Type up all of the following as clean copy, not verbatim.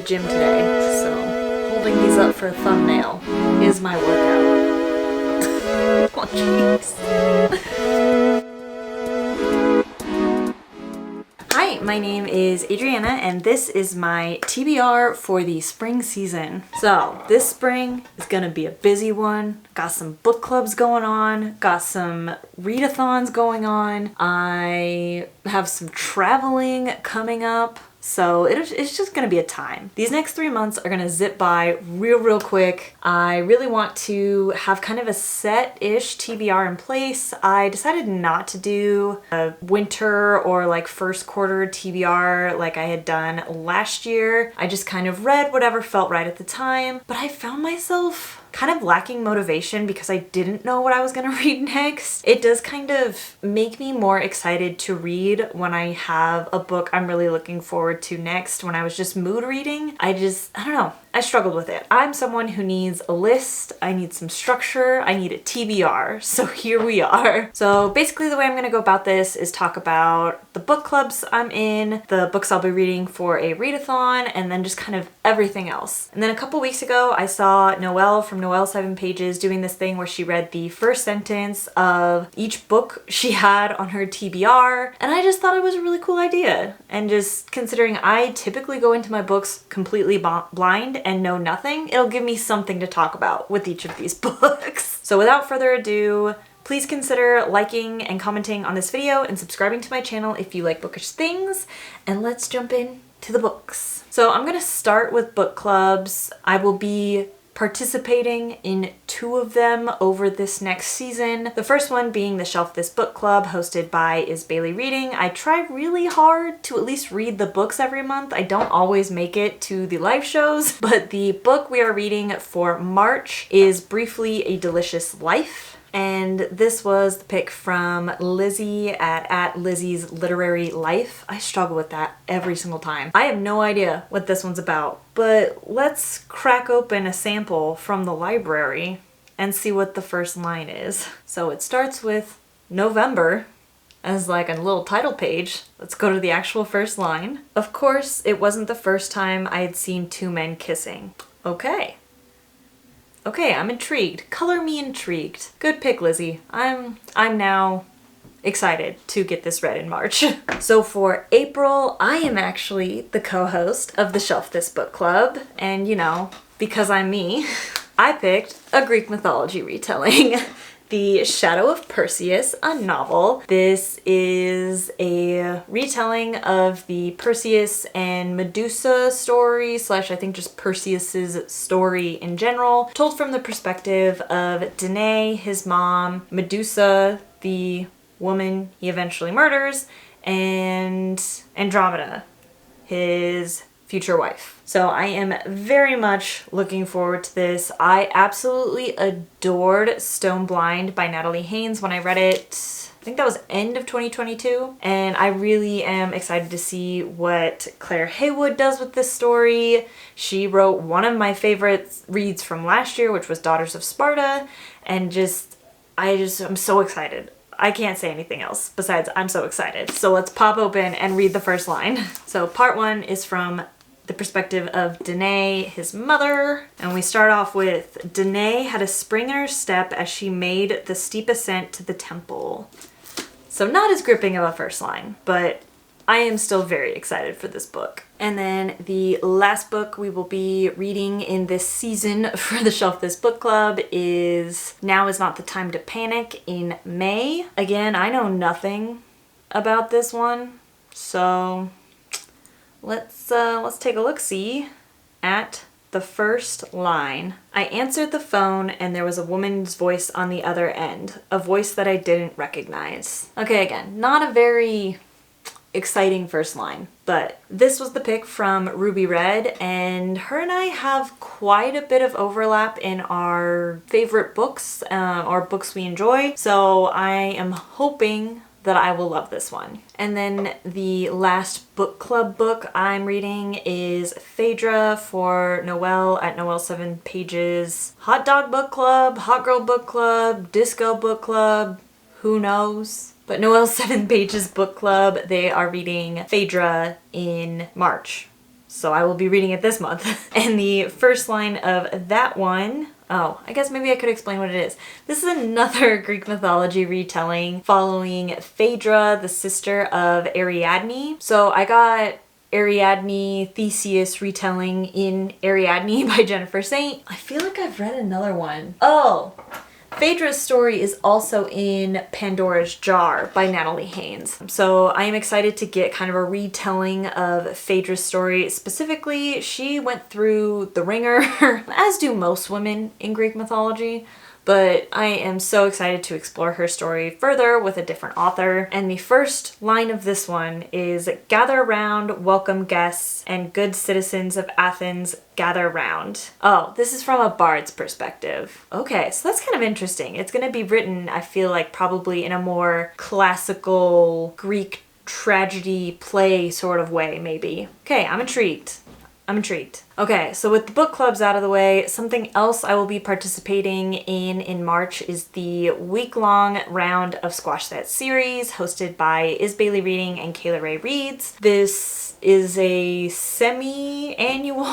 the gym today, so holding these up for a thumbnail is my workout. Oh, jeez. Hi, my name is Adriana, and this is my TBR for the spring season. So this spring is gonna be a busy one. Got some book clubs going on, got some readathons going on. I have some traveling coming up. So it's just gonna be a time. These next 3 months are gonna zip by real quick. I really want to have kind of a set-ish TBR in place. I decided not to do a winter or like first quarter TBR like I had done last year. I just kind of read whatever felt right at the time, but I found myself kind of lacking motivation because I didn't know what I was gonna read next. It does kind of make me more excited to read when I have a book I'm really looking forward to next. When I was just mood reading, I don't know, I struggled with it. I'm someone who needs a list, I need some structure, I need a TBR, so here we are. So basically the way I'm gonna go about this is talk about the book clubs I'm in, the books I'll be reading for a readathon, and then just kind of everything else. And then a couple weeks ago, I saw Noelle from Noelle 7 Pages doing this thing where she read the first sentence of each book she had on her TBR, and I just thought it was a really cool idea. And just considering I typically go into my books completely blind and know nothing, it'll give me something to talk about with each of these books. So without further ado, please consider liking and commenting on this video and subscribing to my channel if you like bookish things, and let's jump in to the books. So I'm gonna start with book clubs. I will be participating in 2 of them over this next season. The first one being the Shelf This Book Club hosted by Is Bailey Reading. I try really hard to at least read the books every month. I don't always make it to the live shows, but the book we are reading for March is Briefly a Delicious Life. And this was the pick from Lizzie at Lizzie's Literary Life. I struggle with that every single time. I have no idea what this one's about, but let's crack open a sample from the library and see what the first line is. So it starts with November as like a little title page. Let's go to the actual first line. Of course, it wasn't the first time I had seen 2 men kissing. Okay, I'm intrigued. Color me intrigued. Good pick, Lizzie. I'm now excited to get this read in March. So for April, I am actually the co-host of the Shelf This Book Club, and you know, because I'm me, I picked a Greek mythology retelling. The Shadow of Perseus, a novel. This is a retelling of the Perseus and Medusa story, slash I think just Perseus's story in general, told from the perspective of Danae, his mom, Medusa, the woman he eventually murders, and Andromeda, his future wife. So I am very much looking forward to this. I absolutely adored Stone Blind by Natalie Haynes when I read it. I think that was end of 2022, and I really am excited to see what Claire Haywood does with this story. She wrote one of my favorite reads from last year, which was Daughters of Sparta, and I'm so excited. I can't say anything else besides I'm so excited. So let's pop open and read the first line. So part 1 is from the perspective of Danae, his mother. And we start off with, Danae had a spring in her step as she made the steep ascent to the temple. So not as gripping of a first line, but I am still very excited for this book. And then the last book we will be reading in this season for the Shelf This Book Club is Now Is Not the Time to Panic in May. Again, I know nothing about this one, so let's take a look-see at the first line. I answered the phone and there was a woman's voice on the other end, a voice that I didn't recognize. Okay, again, not a very exciting first line, but this was the pick from Ruby Red, and her and I have quite a bit of overlap in our favorite books, or books we enjoy, so I am hoping that I will love this one. And then the last book club book I'm reading is Phaedra for Noelle at Noelle 7 Pages. Hot dog book club, hot girl book club, disco book club, who knows? But Noelle 7 Pages book club, they are reading Phaedra in March. so I will be reading it this month. And the first line of that one, oh, I guess maybe I could explain what it is. This is another Greek mythology retelling following Phaedra, the sister of Ariadne. So I got Ariadne Theseus retelling in Ariadne by Jennifer Saint. I feel like I've read another one. Oh, Phaedra's story is also in Pandora's Jar by Natalie Haynes. So I am excited to get kind of a retelling of Phaedra's story. Specifically, she went through the ringer, as do most women in Greek mythology. But I am so excited to explore her story further with a different author. And the first line of this one is, "Gather round, welcome guests, and good citizens of Athens, gather round." Oh, this is from a bard's perspective. Okay, so that's kind of interesting. It's going to be written, I feel like, probably in a more classical Greek tragedy play sort of way, maybe. Okay, I'm intrigued. Okay, so with the book clubs out of the way, something else I will be participating in March is the week-long round of Squash That Series hosted by Is Bailey Reading and Kayla Ray Reads. This is a semi-annual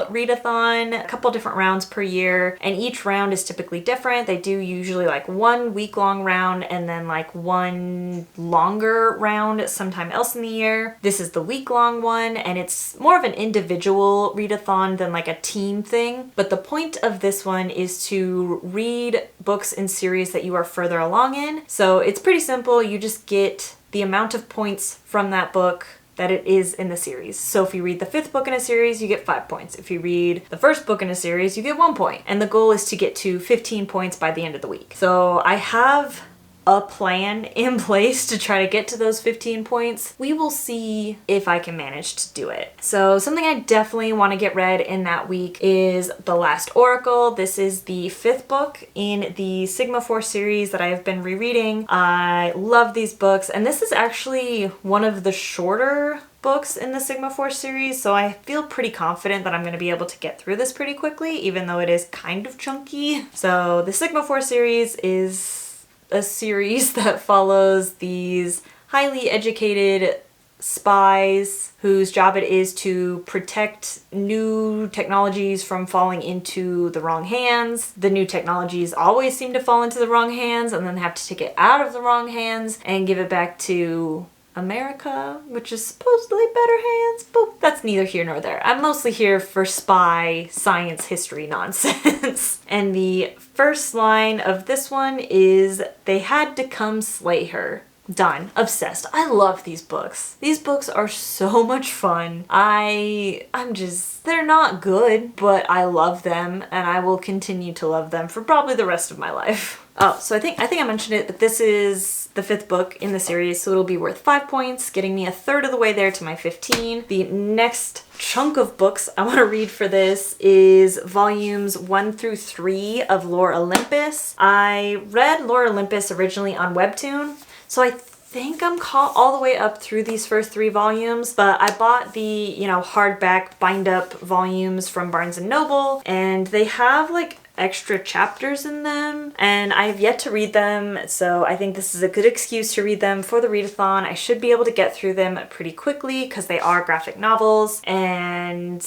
readathon, a couple different rounds per year, and each round is typically different. They do usually like one week-long round and then like one longer round sometime else in the year. This is the week-long one, and it's more of an individual readathon than like a team thing. But the point of this one is to read books in series that you are further along in. So it's pretty simple. You just get the amount of points from that book that it is in the series. So if you read the 5th book in a series, you get 5 points. If you read the 1st book in a series, you get 1 point. And the goal is to get to 15 points by the end of the week. So I have a plan in place to try to get to those 15 points. We will see if I can manage to do it. So something I definitely want to get read in that week is The Last Oracle. This is the 5th book in the Sigma 4 series that I have been rereading. I love these books, and this is actually one of the shorter books in the Sigma 4 series, so I feel pretty confident that I'm going to be able to get through this pretty quickly, even though it is kind of chunky. So the Sigma 4 series is a series that follows these highly educated spies whose job it is to protect new technologies from falling into the wrong hands. The new technologies always seem to fall into the wrong hands and then have to take it out of the wrong hands and give it back to America, which is supposedly better hands, but that's neither here nor there. I'm mostly here for spy science history nonsense. And the first line of this one is, "They had to come slay her." Done. Obsessed. I love these books. These books are so much fun. They're not good, but I love them, and I will continue to love them for probably the rest of my life. Oh, so I think I mentioned it, but this is the 5th book in the series, so it'll be worth 5 points, getting me a third of the way there to my 15. The next chunk of books I want to read for this is volumes 1 through 3 of Lore Olympus. I read Lore Olympus originally on Webtoon, so I think I'm caught all the way up through these first 3 volumes, but I bought the, hardback bind-up volumes from Barnes & Noble, and they have like extra chapters in them, and I have yet to read them, so I think this is a good excuse to read them for the readathon. I should be able to get through them pretty quickly because they are graphic novels, and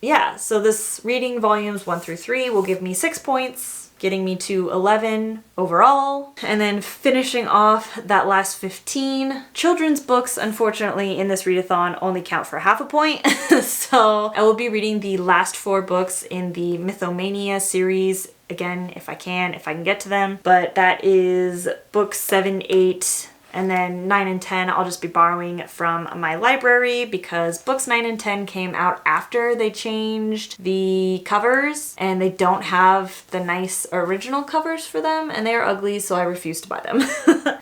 yeah, so this reading volumes 1 through 3 will give me 6 points, getting me to 11 overall. And then finishing off that last 15. Children's books, unfortunately, in this readathon only count for half a point. So I will be reading the last 4 books in the Mythomania series, again, if I can get to them. But that is books 7, 8, and then 9 and 10 I'll just be borrowing from my library because books 9 and 10 came out after they changed the covers, and they don't have the nice original covers for them, and they are ugly, so I refuse to buy them.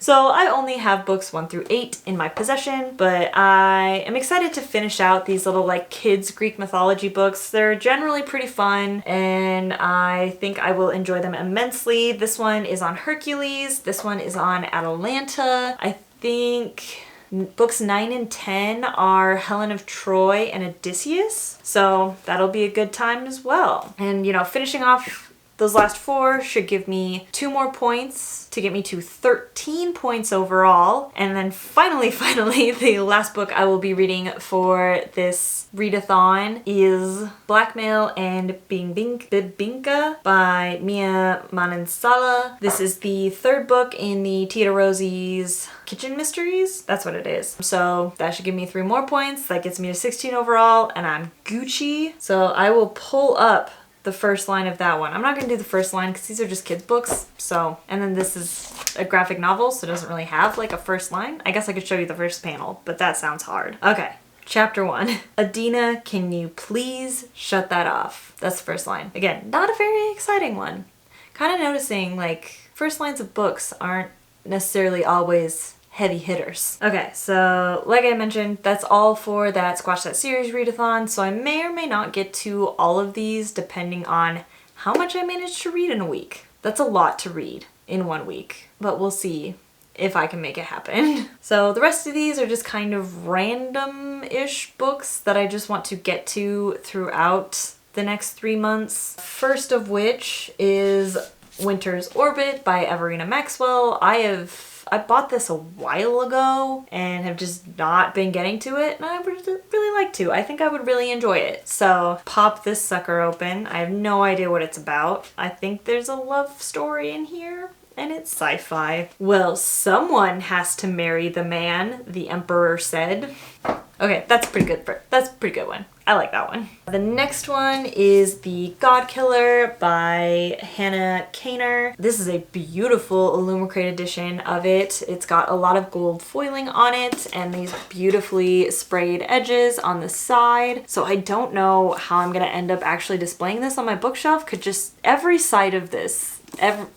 So I only have books 1 through 8 in my possession, but I am excited to finish out these little like kids Greek mythology books. They're generally pretty fun, and I think I will enjoy them immensely. This one is on Hercules. This one is on Atalanta. I think books 9 and 10 are Helen of Troy and Odysseus, so that'll be a good time as well. And finishing off Those last 4 should give me 2 more points to get me to 13 points overall. And then finally, the last book I will be reading for this readathon is Blackmail and Bibinka by Mia Manansala. This is the 3rd book in the Tita Rosie's Kitchen Mysteries. That's what it is. So that should give me 3 more points. That gets me to 16 overall, and I'm Gucci. So I will pull up the first line of that one. I'm not gonna do the first line because these are just kids books. So, and then this is a graphic novel, so it doesn't really have like a first line. I guess I could show you the first panel, but that sounds hard. Okay, chapter 1. Adina, can you please shut that off? That's the first line. Again, not a very exciting one. Kind of noticing like first lines of books aren't necessarily always heavy hitters. Okay, so like I mentioned, that's all for that Squash That Series readathon, so I may or may not get to all of these depending on how much I manage to read in a week. That's a lot to read in 1 week, but we'll see if I can make it happen. So the rest of these are just kind of random-ish books that I just want to get to throughout the next 3 months. First of which is Winter's Orbit by Everina Maxwell. I bought this a while ago and have just not been getting to it, and I would really like to. I think I would really enjoy it. So pop this sucker open. I have no idea what it's about. I think there's a love story in here, and it's sci-fi. Well, someone has to marry the man, the emperor said. Okay, that's pretty good. That's a pretty good one. I like that one. The next one is The God Killer by Hannah Kaner. This is a beautiful Illumicrate edition of it. It's got a lot of gold foiling on it and these beautifully sprayed edges on the side. So I don't know how I'm gonna end up actually displaying this on my bookshelf. Could just every side of this,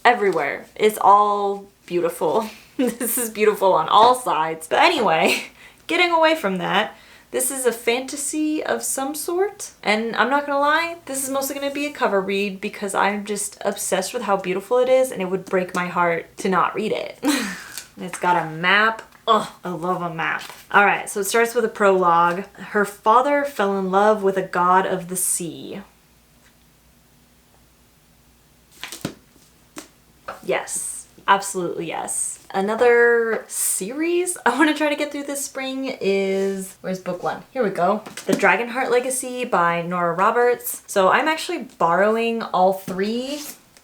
everywhere, it's all beautiful. This is beautiful on all sides. But anyway, getting away from that, this is a fantasy of some sort, and I'm not gonna lie, this is mostly gonna be a cover read because I'm just obsessed with how beautiful it is and it would break my heart to not read it. It's got a map. Oh, I love a map. All right, so it starts with a prologue. Her father fell in love with a god of the sea. Yes, absolutely yes. Another series I want to try to get through this spring is, where's book 1? Here we go. The Dragonheart Legacy by Nora Roberts. So I'm actually borrowing all 3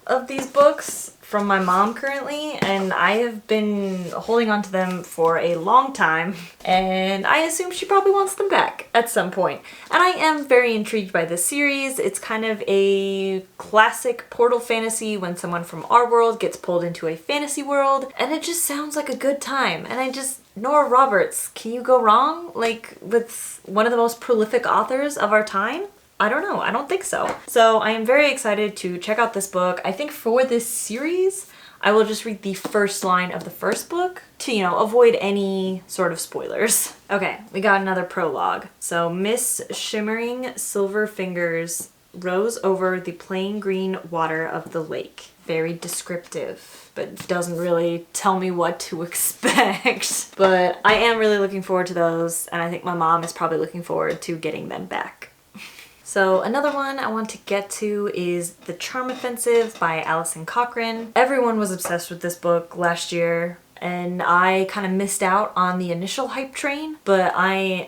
of these books from my mom currently, and I have been holding on to them for a long time, and I assume she probably wants them back at some point. And I am very intrigued by this series. It's kind of a classic portal fantasy when someone from our world gets pulled into a fantasy world, and it just sounds like a good time. And Nora Roberts, can you go wrong? Like, with one of the most prolific authors of our time? I don't know. I don't think so. So I am very excited to check out this book. I think for this series, I will just read the first line of the first book to, avoid any sort of spoilers. Okay, we got another prologue. So Miss Shimmering Silver Fingers rose over the plain green water of the lake. Very descriptive, but doesn't really tell me what to expect. But I am really looking forward to those, and I think my mom is probably looking forward to getting them back. So another one I want to get to is The Charm Offensive by Alison Cochrane. Everyone was obsessed with this book last year, and I kind of missed out on the initial hype train, but I'm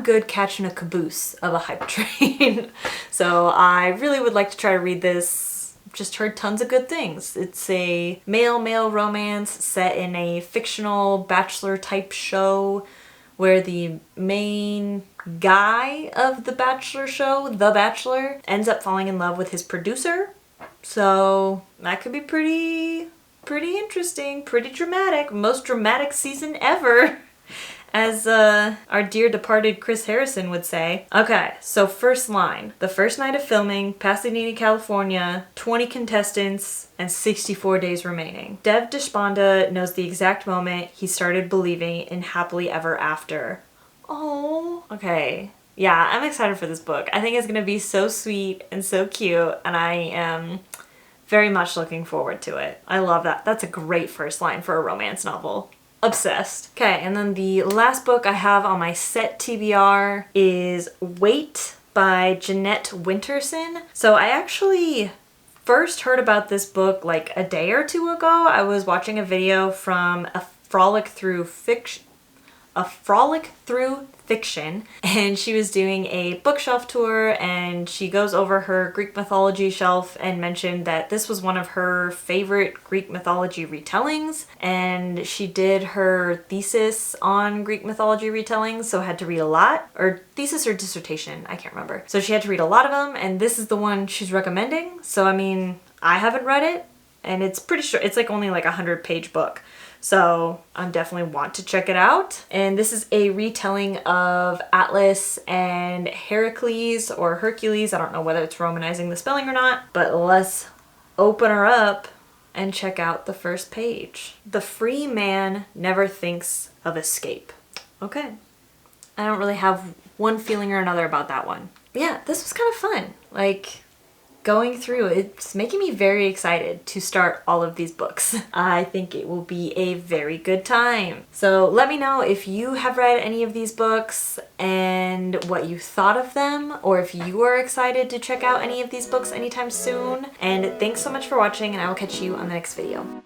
good catching a caboose of a hype train. So I really would like to try to read this. Just heard tons of good things. It's a male-male romance set in a fictional bachelor type show where the main guy of the Bachelor show, The Bachelor, ends up falling in love with his producer. So that could be pretty interesting, pretty dramatic. Most dramatic season ever, as our dear departed Chris Harrison would say. Okay, so first line. The first night of filming, Pasadena, California, 20 contestants, and 64 days remaining. Dev Deshpanda knows the exact moment he started believing in happily ever after. Oh, okay. Yeah, I'm excited for this book. I think it's gonna be so sweet and so cute, and I am very much looking forward to it. I love that. That's a great first line for a romance novel. Obsessed. Okay, and then the last book I have on my set TBR is Wait by Jeanette Winterson. So I actually first heard about this book like a day or two ago. I was watching a video from a frolic through fiction, and she was doing a bookshelf tour, and she goes over her Greek mythology shelf and mentioned that this was one of her favorite Greek mythology retellings, and she did her thesis on Greek mythology retellings, so had to read a lot, or thesis or dissertation, I can't remember. So she had to read a lot of them, and this is the one she's recommending. So I mean, I haven't read it, and it's pretty sure it's like only like 100-page book. So I definitely want to check it out. And this is a retelling of Atlas and Heracles, or Hercules. I don't know whether it's romanizing the spelling or not, but let's open her up and check out the first page. The free man never thinks of escape. Okay. I don't really have one feeling or another about that one. Yeah, this was kind of fun. Like, going through, it's making me very excited to start all of these books. I think it will be a very good time. So let me know if you have read any of these books and what you thought of them, or if you are excited to check out any of these books anytime soon. And thanks so much for watching, and I will catch you on the next video.